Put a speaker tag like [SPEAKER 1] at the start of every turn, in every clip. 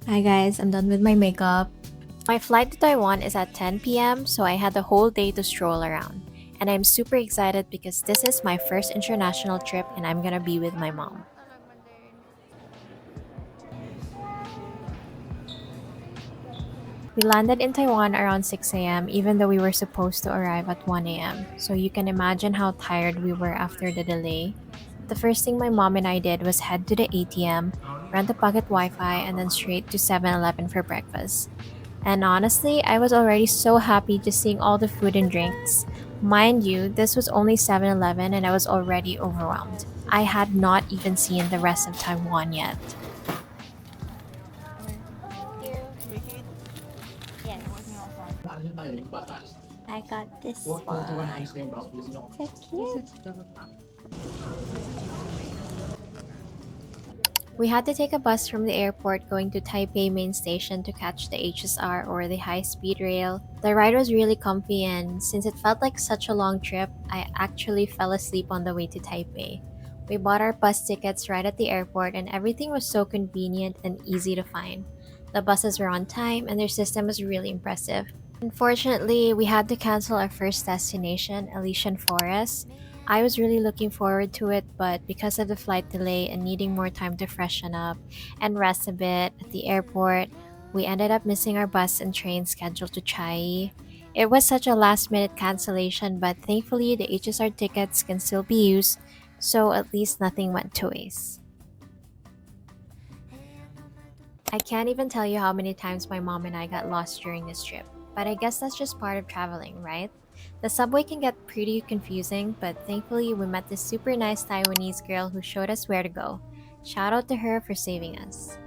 [SPEAKER 1] Hi guys, I'm done with my makeup. My flight to Taiwan is at 10 p.m., so I had the whole day to stroll around. And I'm super excited because this is my first international trip and I'm gonna be with my mom. We landed in Taiwan around 6 a.m., even though we were supposed to arrive at 1 a.m., so you can imagine how tired we were after the delay. The first thing my mom and I did was head to the ATM, rent a pocket Wi Fi, and then straight to 7-Eleven for breakfast. And honestly, I was already so happy just seeing all the food and drinks. Mind you, this was only 7-Eleven and I was already overwhelmed. I had not even seen the rest of Taiwan yet. I got this one. So cute. We had to take a bus from the airport going to Taipei main station to catch the HSR or the high speed rail. The ride was really comfy, and since it felt like such a long trip, I actually fell asleep on the way to Taipei. We bought our bus tickets right at the airport and everything was so convenient and easy to find. The buses were on time and their system was really impressive. Unfortunately, we had to cancel our first destination, Elysian Forest. I was really looking forward to it, but because of the flight delay and needing more time to freshen up and rest a bit at the airport, we ended up missing our bus and train schedule to Chiayi. It was such a last minute cancellation, but thankfully the HSR tickets can still be used, so at least nothing went to waste. I can't even tell you how many times my mom and I got lost during this trip, but I guess that's just part of traveling, right? The subway can get pretty confusing, but thankfully we met this super nice Taiwanese girl who showed us where to go. Shout out to her for saving us.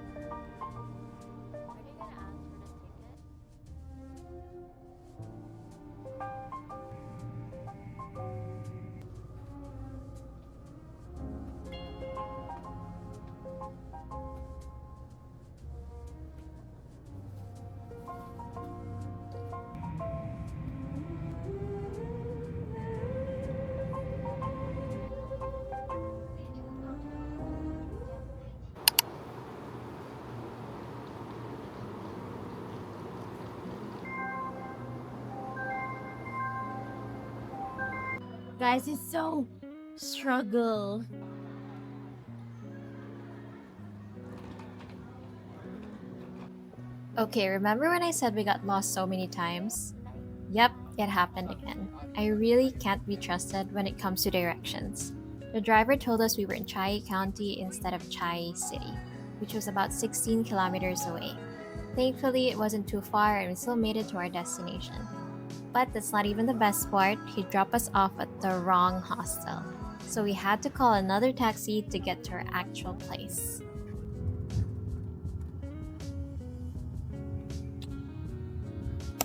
[SPEAKER 1] Guys, it's so struggle. Okay, remember when I said we got lost so many times? Yep, it happened again. I really can't be trusted when it comes to directions. The driver told us we were in Chiayi County instead of Chiayi City, which was about 16 kilometers away. Thankfully, it wasn't too far and we still made it to our destination. But that's not even the best part, he dropped us off at the wrong hostel. So we had to call another taxi to get to our actual place.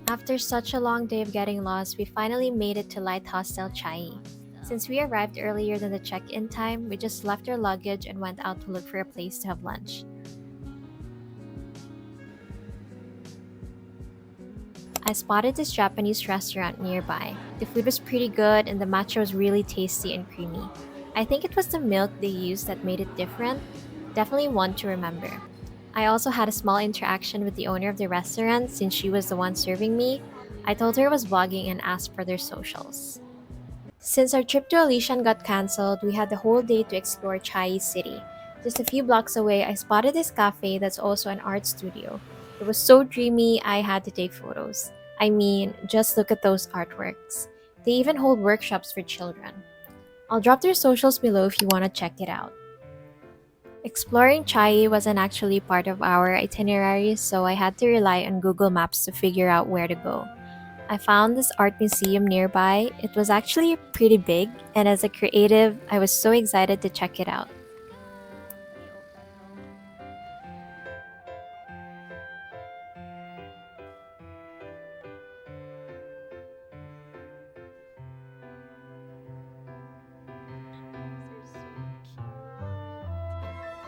[SPEAKER 1] After such a long day of getting lost, we finally made it to Light Hostel Chai. Since we arrived earlier than the check-in time, we just left our luggage and went out to look for a place to have lunch. I spotted this Japanese restaurant nearby. The food was pretty good and the matcha was really tasty and creamy. I think it was the milk they used that made it different. Definitely one to remember. I also had a small interaction with the owner of the restaurant since she was the one serving me. I told her I was vlogging and asked for their socials. Since our trip to Alishan got cancelled, we had the whole day to explore Chiayi City. Just a few blocks away, I spotted this cafe that's also an art studio. It was so dreamy, I had to take photos. I mean, just look at those artworks. They even hold workshops for children. I'll drop their socials below if you want to check it out. Exploring Chiayi wasn't actually part of our itinerary, so I had to rely on Google Maps to figure out where to go. I found this art museum nearby. It was actually pretty big, and as a creative, I was so excited to check it out.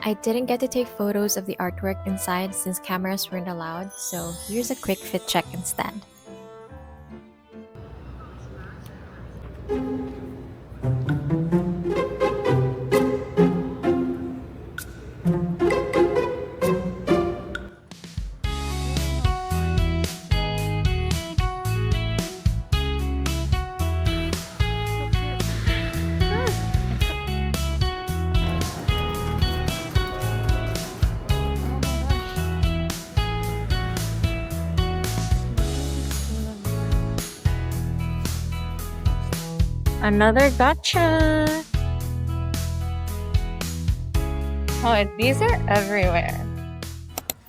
[SPEAKER 1] I didn't get to take photos of the artwork inside since cameras weren't allowed, so here's a quick fit check instead.
[SPEAKER 2] Another gotcha. Oh, these are everywhere.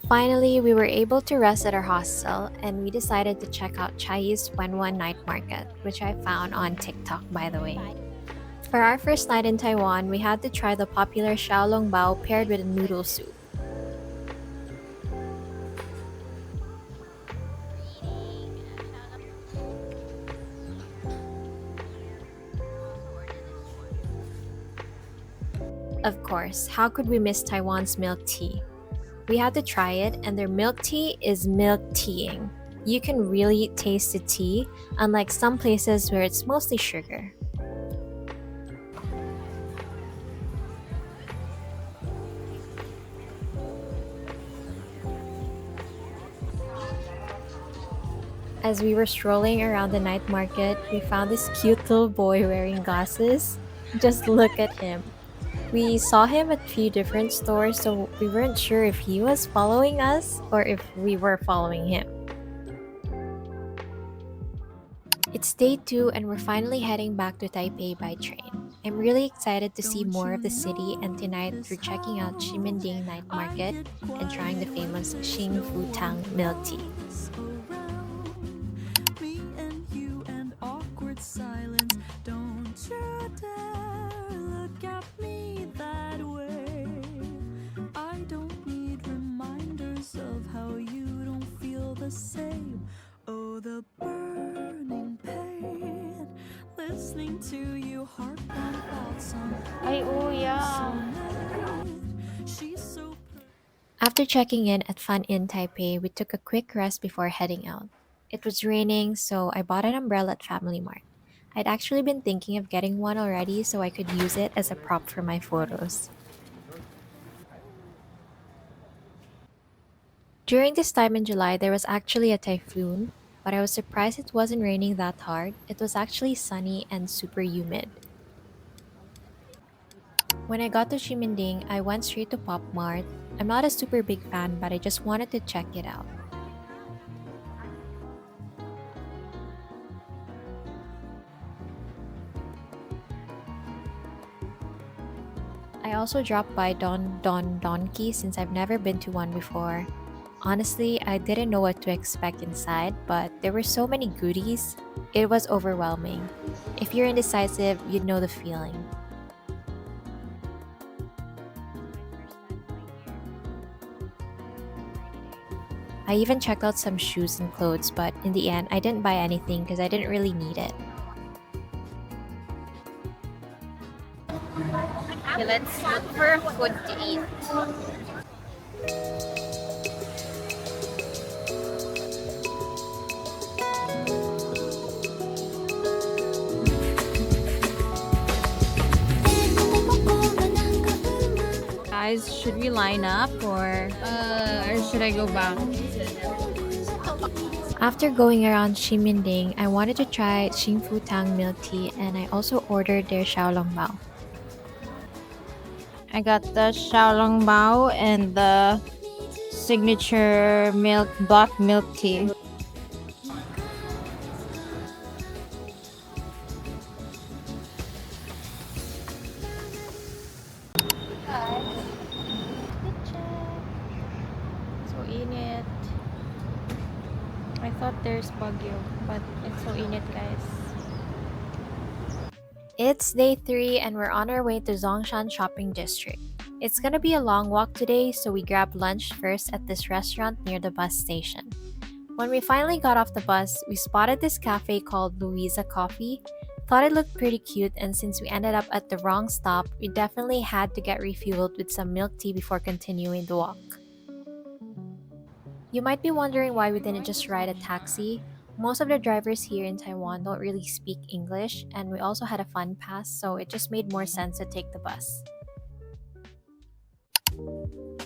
[SPEAKER 1] Finally, we were able to rest at our hostel and we decided to check out Chiayi's Wenwan night market, which I found on TikTok by the way. For our first night in Taiwan, we had to try the popular xiaolongbao paired with a noodle soup. Of course, how could we miss Taiwan's milk tea? We had to try it, and their milk tea is milk teaing. You can really taste the tea, unlike some places where it's mostly sugar. As we were strolling around the night market, we found this cute little boy wearing glasses. Just look at him. We saw him at a few different stores, so we weren't sure if he was following us or if we were following him. It's day 2 and we're finally heading back to Taipei by train. I'm really excited to see more of the city, and tonight we're checking out Ximending Night Market and trying the famous Xing Fu Tang milk tea.
[SPEAKER 3] Me and you and awkward silence. Don't you dare look at me that way. I don't need reminders of how you don't feel the same. Oh, the burning pain. Listening to you harp on thoughts on
[SPEAKER 2] Ay, oh yeah.
[SPEAKER 3] she's so
[SPEAKER 1] After checking in at Fun Inn Taipei, we took a quick rest before heading out. It was raining, so I bought an umbrella at Family Mart. I'd actually been thinking of getting one already so I could use it as a prop for my photos. During this time in July, there was actually a typhoon, but I was surprised it wasn't raining that hard. It was actually sunny and super humid. When I got to Ximending, I went straight to Pop Mart. I'm not a super big fan, but I just wanted to check it out. I also dropped by Don Donkey since I've never been to one before. Honestly, I didn't know what to expect inside, but there were so many goodies. It was overwhelming. If you're indecisive, you'd know the feeling. I even checked out some shoes and clothes, but in the end, I didn't buy anything because I didn't really need it.
[SPEAKER 2] Okay, let's look for food to eat. Guys, should we line up or should I go back?
[SPEAKER 1] After going around Ximending, I wanted to try Xingfu Tang milk tea and I also ordered their xiaolongbao.
[SPEAKER 2] I got the xiaolongbao and the signature milk black milk tea. So init. I thought there's bagyo, but it's so init, guys.
[SPEAKER 1] It's day 3 and we're on our way to Zhongshan shopping district. It's gonna be a long walk today, so we grabbed lunch first at this restaurant near the bus station. When we finally got off the bus, we spotted this cafe called Louisa Coffee. Thought it looked pretty cute, and since we ended up at the wrong stop, we definitely had to get refueled with some milk tea before continuing the walk. You might be wondering why we didn't just ride a taxi. Most of the drivers here in Taiwan don't really speak English, and we also had a fun pass, so it just made more sense to take the bus.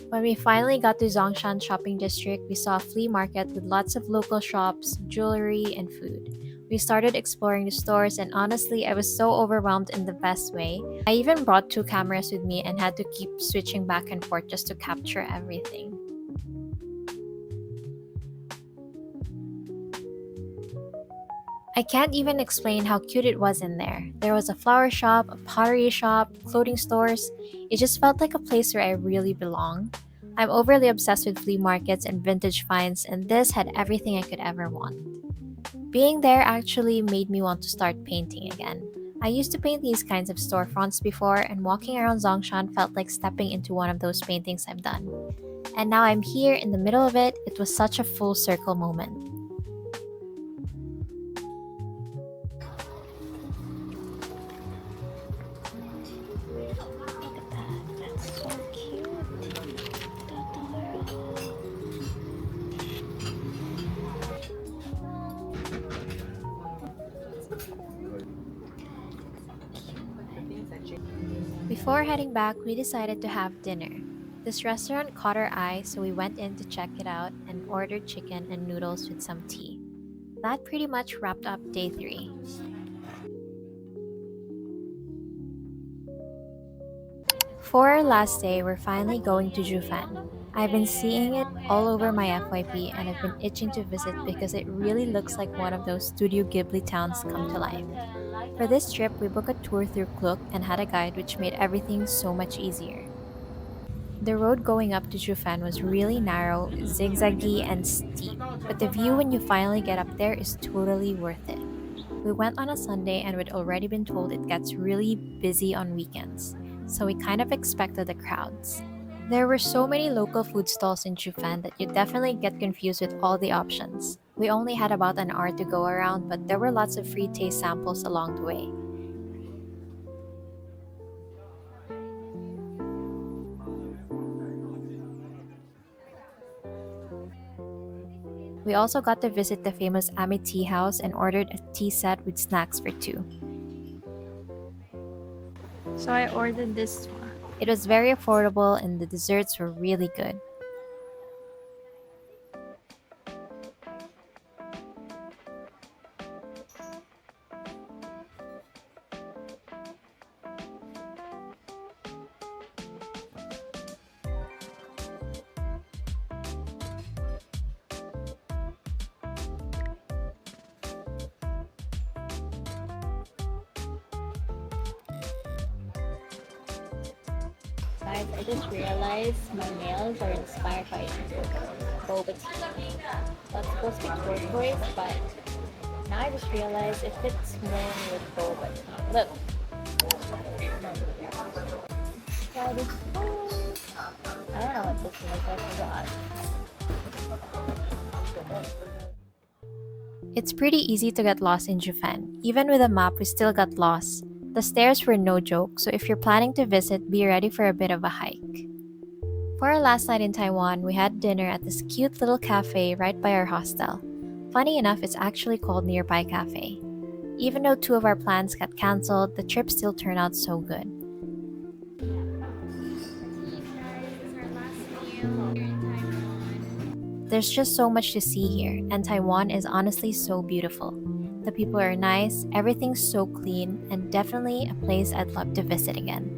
[SPEAKER 1] When we finally got to Zhongshan shopping district, we saw a flea market with lots of local shops, jewelry, and food. We started exploring the stores, and honestly, I was so overwhelmed in the best way. I even brought 2 cameras with me and had to keep switching back and forth just to capture everything. I can't even explain how cute it was in there. There was a flower shop, a pottery shop, clothing stores. It just felt like a place where I really belong. I'm overly obsessed with flea markets and vintage finds, and this had everything I could ever want. Being there actually made me want to start painting again. I used to paint these kinds of storefronts before, and walking around Zhongshan felt like stepping into one of those paintings I've done. And now I'm here in the middle of it. It was such a full circle moment.
[SPEAKER 2] Look at that. That's so cute.
[SPEAKER 1] Before heading back, we decided to have dinner. This restaurant caught our eye, so we went in to check it out and ordered chicken and noodles with some tea. That pretty much wrapped up day 3. For our last day, we're finally going to Jiufen. I've been seeing it all over my FYP and I've been itching to visit because it really looks like one of those Studio Ghibli towns come to life. For this trip, we booked a tour through Klook and had a guide which made everything so much easier. The road going up to Jiufen was really narrow, zigzaggy, and steep, but the view when you finally get up there is totally worth it. We went on a Sunday and we'd already been told it gets really busy on weekends, so we kind of expected the crowds. There were so many local food stalls in Jiufen that you definitely get confused with all the options. We only had about an hour to go around, but there were lots of free taste samples along the way. We also got to visit the famous Ami Tea House and ordered a tea set with snacks for 2.
[SPEAKER 2] So I ordered this one.
[SPEAKER 1] It was very affordable and the desserts were really good.
[SPEAKER 2] Guys, I just realized my nails are inspired by boba tea. That's supposed to be turquoise, but now I just realized it fits more with boba tea. Look. Try this one. I don't know what this is. I forgot.
[SPEAKER 1] It's pretty easy to get lost in Jiufen. Even with a map, we still got lost. The stairs were no joke, so if you're planning to visit, be ready for a bit of a hike. For our last night in Taiwan, we had dinner at this cute little cafe right by our hostel. Funny enough, it's actually called Nearby Cafe. Even though 2 of our plans got cancelled, the trip still turned out so good. There's just so much to see here, and Taiwan is honestly so beautiful. The people are nice, everything's so clean, and definitely a place I'd love to visit again.